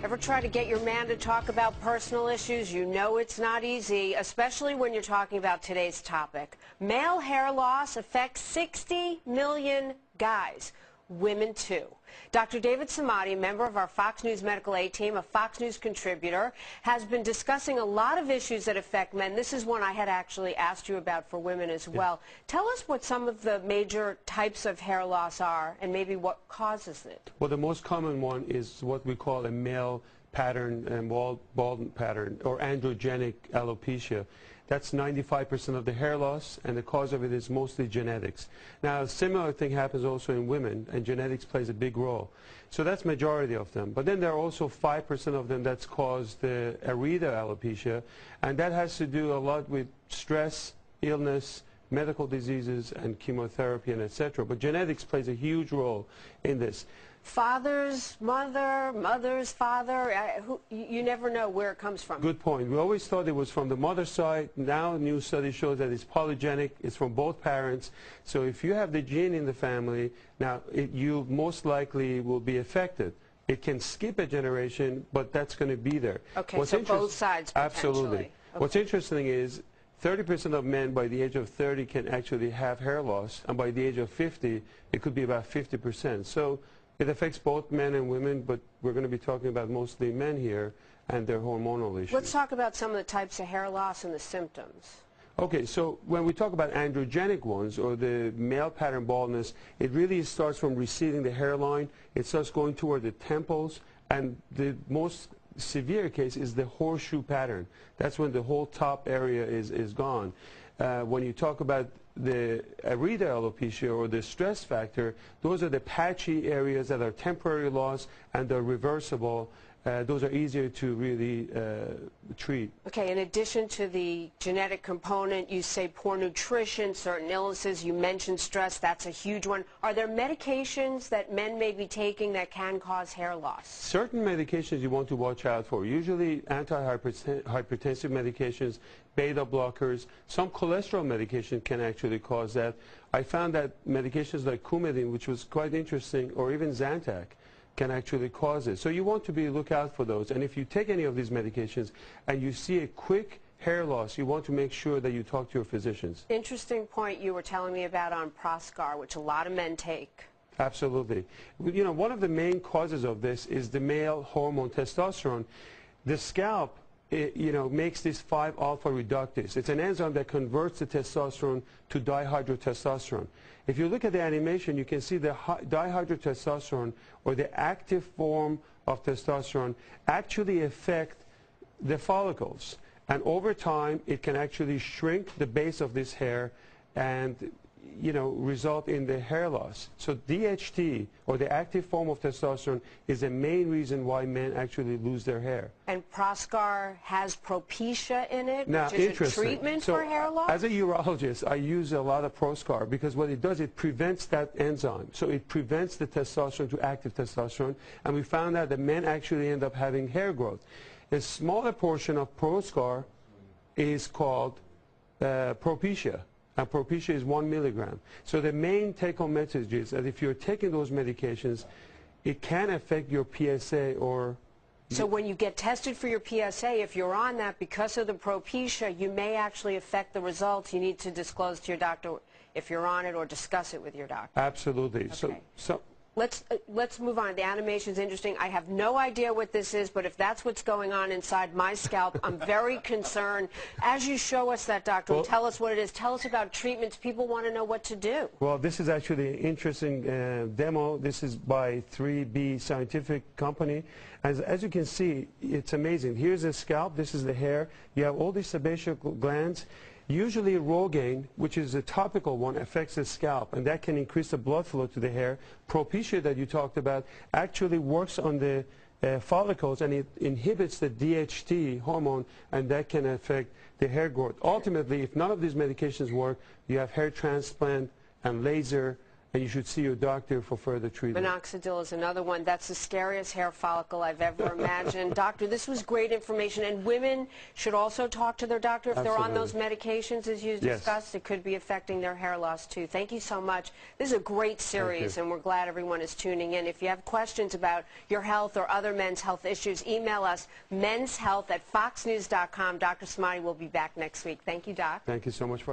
Ever try to get your man to talk about personal issues? You know it's not easy, especially when you're talking about today's topic. Male hair loss affects 60 million guys. Women too. Dr. David Samadi, member of our Fox News Medical Aid team, a Fox News contributor, has been discussing a lot of issues that affect men. This is one I had actually asked you about for women as well. Tell us what some of the major types of hair loss are and maybe what causes it. Well, the most common one is what we call a male pattern and bald pattern, or androgenic alopecia. That's 95% of the hair loss, and the cause of it is mostly genetics. Now, a similar thing happens also in women, and genetics plays a big role. So that's majority of them. But then there are also 5% of them that's caused the areata alopecia, and that has to do a lot with stress, illness, medical diseases, and chemotherapy, and etc. But genetics plays a huge role in this. Father's mother, mother's father, you never know where it comes from. Good point. We always thought it was from the mother's side. Now new study shows that it's polygenic. It's from both parents. So if you have the gene in the family, now you most likely will be affected. It can skip a generation, but that's going to be there. Okay, so both sides potentially. Absolutely. Okay. What's interesting is 30% of men by the age of 30 can actually have hair loss, and by the age of 50, it could be about 50%. So it affects both men and women, but we're going to be talking about mostly men here and their hormonal issues. Let's talk about some of the types of hair loss and the symptoms. Okay, so when we talk about androgenic ones, or the male pattern baldness, it really starts from receding the hairline. It starts going toward the temples, and the most severe case is the horseshoe pattern. That's when the whole top area is gone. When you talk about the areata alopecia, or the stress factor, those are the patchy areas that are temporary loss and they're reversible. Those are easier to really treat. Okay, in addition to the genetic component, you say poor nutrition, certain illnesses, you mentioned stress, that's a huge one. Are there medications that men may be taking that can cause hair loss? Certain medications you want to watch out for, usually antihypertensive medications, beta blockers. Some cholesterol medication can actually cause that. I found that medications like Coumadin, which was quite interesting, or even Zantac, can actually cause it. So you want to look out for those. And if you take any of these medications and you see a quick hair loss, you want to make sure that you talk to your physicians. Interesting point you were telling me about on Proscar, which a lot of men take. Absolutely. You know, one of the main causes of this is the male hormone testosterone. The scalp, makes this 5-alpha reductase. It's an enzyme that converts the testosterone to dihydrotestosterone. If you look at the animation, you can see the dihydrotestosterone, or the active form of testosterone, actually affect the follicles. And over time, it can actually shrink the base of this hair and result in the hair loss. So DHT, or the active form of testosterone, is the main reason why men actually lose their hair. And Proscar has Propecia in it, now, which is a treatment for hair loss? As a urologist, I use a lot of Proscar because what it does, it prevents that enzyme. So it prevents the testosterone to active testosterone, and we found out that men actually end up having hair growth. A smaller portion of Proscar is called Propecia. And Propecia is 1 milligram. So the main take-home message is that if you're taking those medications, it can affect your PSA or... So when you get tested for your PSA, if you're on that because of the Propecia, you may actually affect the results. You need to disclose to your doctor if you're on it, or discuss it with your doctor. Absolutely. Okay. So Let's move on. The animation's interesting. I have no idea what this is, but if that's what's going on inside my scalp, I'm very concerned. As you show us that, doctor, and tell us what it is. Tell us about treatments. People want to know what to do. Well, this is actually an interesting demo. This is by 3B Scientific Company. As you can see, it's amazing. Here's the scalp. This is the hair. You have all these sebaceous glands. Usually Rogaine, which is a topical one, affects the scalp, and that can increase the blood flow to the hair. Propecia, that you talked about, actually works on the follicles, and it inhibits the DHT hormone, and that can affect the hair growth. Ultimately, if none of these medications work, you have hair transplant and laser and you should see your doctor for further treatment. Minoxidil is another one. That's the scariest hair follicle I've ever imagined. Doctor, this was great information, and women should also talk to their doctor if they're on those medications, as you discussed. It could be affecting their hair loss, too. Thank you so much. This is a great series, and we're glad everyone is tuning in. If you have questions about your health or other men's health issues, email us, menshealth@foxnews.com. Dr. Smati will be back next week. Thank you, Doc. Thank you so much for